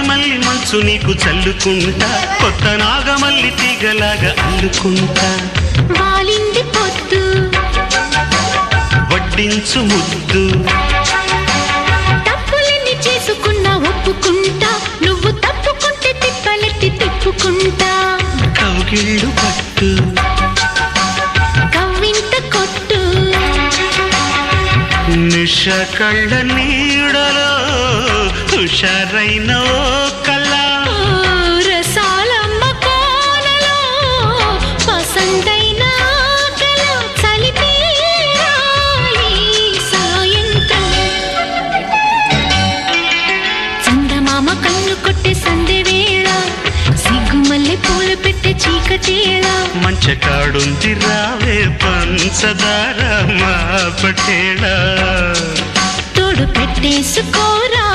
మల్లి మంచు నీకు చల్లుకుంటా, కొత్త నాగమల్లి తీగలాగా అల్లుకుంటా. వాలింది పొద్దు వడ్డించు ముద్దు, తప్పులన్నీ చేసుకున్నా ఒప్పుకుంటా, నువ్వు తప్పుకుంటే తిప్పలెత్తి తిప్పుకుంటా. కౌగిళ్ళు పట్టు కవ్వింత కొట్టు, నిష కళ్ళ నీడలో హుషారైన ఓ కళ. రసాలమ్మ కోనలో పసందైన కళ. చలిపేరాలి సాయంత్రం, చందమామ కన్ను కొట్టే సందె వేళ, సిగ్గుమల్లె పూలు పెట్టే చీకటేళ. మంచకాడుంది రావే పంచదార మా పటేళ, తోడు పెట్టేసుకోరా